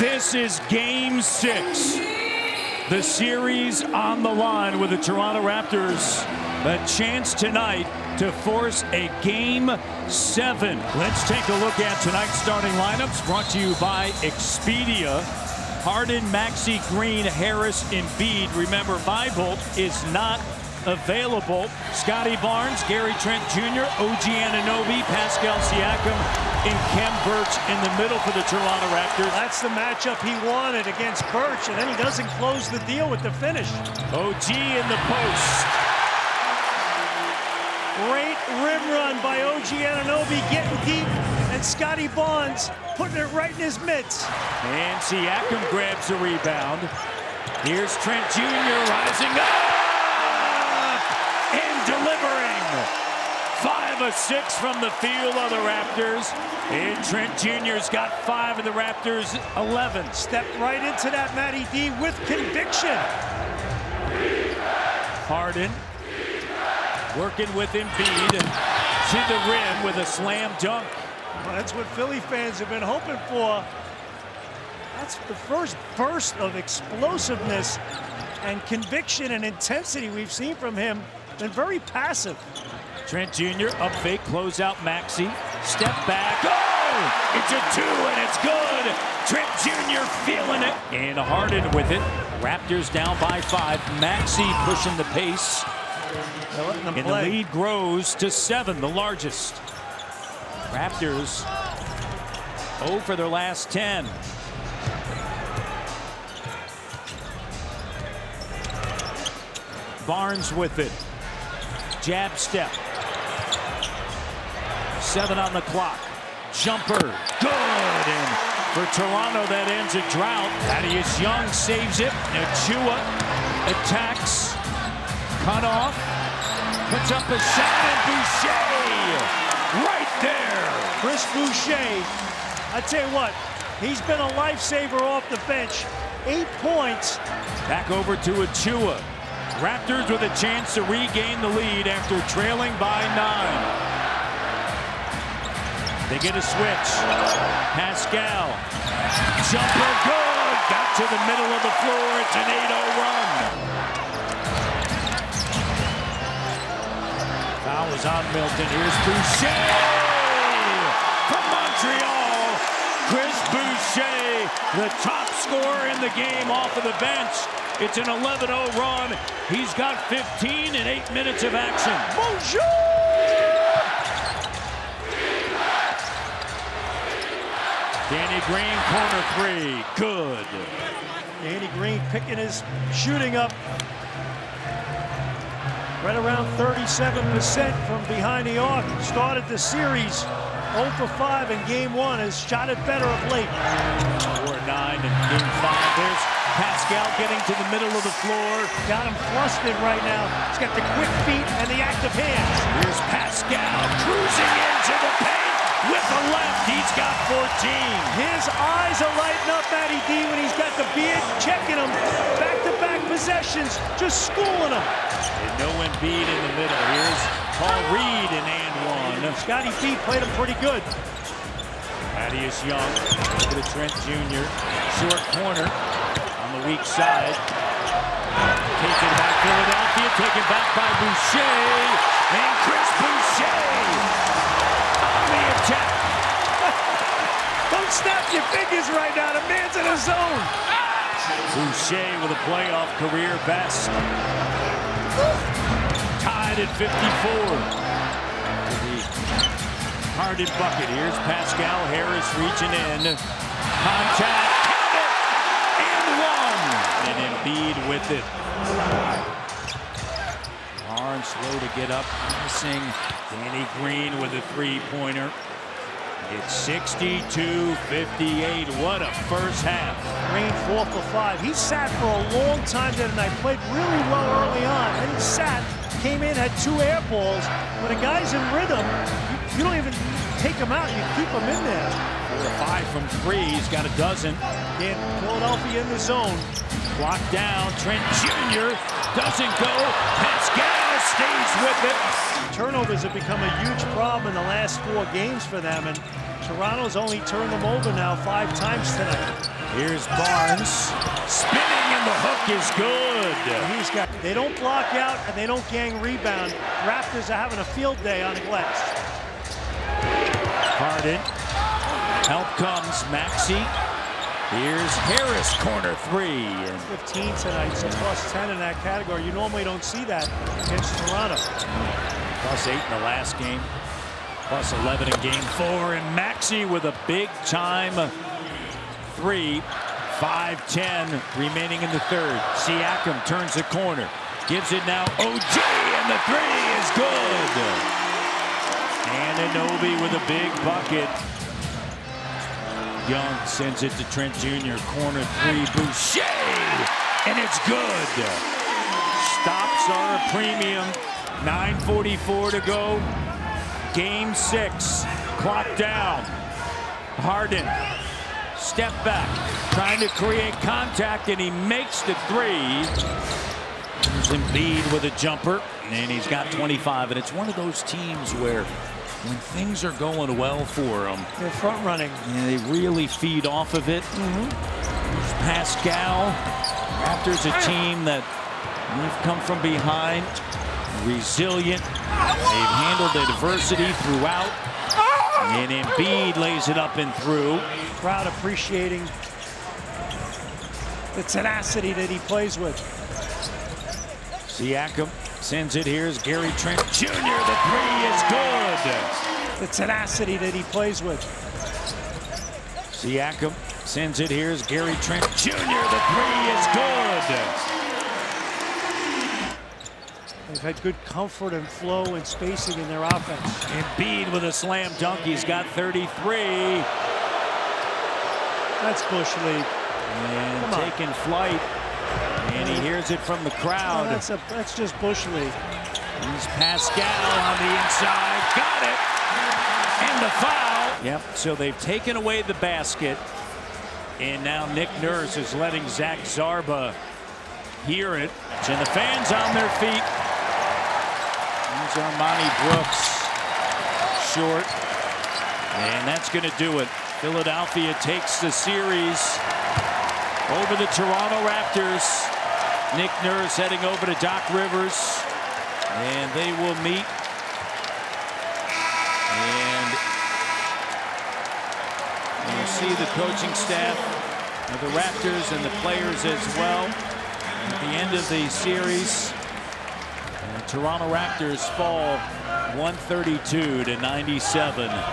This is Game 6. The series on the line with the Toronto Raptors. A chance tonight to force a Game 7. Let's take a look at tonight's starting lineups, brought to you by Expedia. Harden, Maxey, Green, Harris, Embiid. Remember, Vibolt is not available. Scotty Barnes, Gary Trent Jr., OG Anunoby, Pascal Siakam, and Khem Birch in the middle for the Toronto Raptors. That's the matchup he wanted against Birch, and then he doesn't close the deal with the finish. OG in the post. Great rim run by OG Anunoby, getting deep, and Scotty Barnes putting it right in his mitts. And Siakam grabs the rebound. Here's Trent Jr. rising up and delivering. 5 of 6 from the field of the Raptors. And Trent Jr.'s got 5 of the Raptors' 11. Stepped right into that, Matty D, with conviction. Harden working with Embiid to the rim with a slam dunk. Well, that's what Philly fans have been hoping for. That's the first burst of explosiveness and conviction and intensity we've seen from him. Been very passive. Trent Jr. up fake, close out Maxey. Step back. Oh! It's a 2 and it's good. Trent Jr. feeling it. And Harden with it. Raptors down by 5. Maxey pushing the pace. And the lead grows to 7, the largest. Raptors 0 for their last 10. Barnes with it. Jab step. 7 on the clock. Jumper. Good. And for Toronto, that ends a drought. Thaddeus Young saves it. Achua attacks. Cut off. Puts up a shot, and Boucher right there. Chris Boucher, I tell you what, he's been a lifesaver off the bench. 8 points. Back over to Achua. Raptors with a chance to regain the lead after trailing by 9. They get a switch. Pascal. Jumper good. Got to the middle of the floor. It's an 8-0 run. Foul is on Milton. Here's Boucher from Montreal. Chris Boucher, the top scorer in the game off of the bench. It's an 11-0 run. He's got 15 in 8 minutes of action. Bonjour! Danny Green, corner 3. Good. Danny Green picking his shooting up. Right around 37% from behind the arc. Started the series 0 for 5 in Game 1. Has shot it better of late. 4-9 in Game 5. There's Pascal getting to the middle of the floor. Got him flustered right now. He's got the quick feet and the active hands. Here's Pascal cruising into the paint with the left. He's got 14. His eyes are lighting up, Matty D, when he's got the beard, checking him. Back-to-back possessions, just schooling him. And no Embiid in the middle. Here's Paul Reed in and 1. Scotty B played him pretty good. Thaddeus Young to the Trent Jr. Short corner on the weak side. Taken by Philadelphia, taken back by Boucher. And Chris Boucher on the attack. Don't snap your fingers right now. The man's in his zone. Boucher with a playoff career best. Tied at 54. Harden bucket. Here's Pascal Harris reaching in. Contact. Count it. And 1. And Embiid with it. Barnes slow to get up. Missing. Danny Green with a 3-pointer. It's 62-58. What a first half. Green 4 for 5. He sat for a long time there tonight. Played really well early on. Then he sat, came in, had 2 air balls. When a guy's in rhythm, you don't even take him out. You keep him in there. 4 or 5 from 3. He's got a dozen. And Philadelphia in the zone. Clock down. Trent Jr. doesn't go. Pascal stays with it. Turnovers have become a huge problem in the last 4 games for them, and Toronto's only turned them over now 5 times tonight. Here's Barnes. Spinning, and the hook is good. They don't block out, and they don't gang rebound. Raptors are having a field day on the glass. Harden. Help comes Maxey. Here's Harris, corner three. 15 tonight, so plus 10 in that category. You normally don't see that against Toronto. Plus 8 in the last game. Plus 11 in game 4. And Maxey with a big-time three. 5:10 remaining in the third. Siakam turns the corner. Gives it now. OG, and the three is good. Anunoby with a big bucket. Young sends it to Trent Jr. Corner three. Boucher, and it's good. Stops are a premium. 9:44 to go. Game 6. Clock down. Harden. Step back. Trying to create contact, and he makes the three. There's Embiid with a jumper, and he's got 25. And it's one of those teams where when things are going well for them, they're front running. Yeah, they really feed off of it. Pascal. Raptors a team that they've come from behind, resilient. They've handled the adversity throughout. And Embiid lays it up and through. Crowd appreciating the tenacity that he plays with. Siakam sends it. Here's Gary Trent Jr. The three is good. The tenacity that he plays with. Siakam sends it. Here's Gary Trent Jr. The three is good. They've had good comfort and flow and spacing in their offense. Embiid with a slam dunk. He's got 33. That's Bush League. And taking flight. And he hears it from the crowd. Oh, that's just Bush League. Here's Pascal on the inside. Got it. And the foul. Yep, so they've taken away the basket. And now Nick Nurse is letting Zach Zarba hear it. And the fans on their feet. Here's Armani Brooks. Short. And that's going to do it. Philadelphia takes the series over the Toronto Raptors. Nick Nurse heading over to Doc Rivers. And they will meet. And you'll see the coaching staff of the Raptors and the players as well. At the end of the series, the Toronto Raptors fall 132 to 97.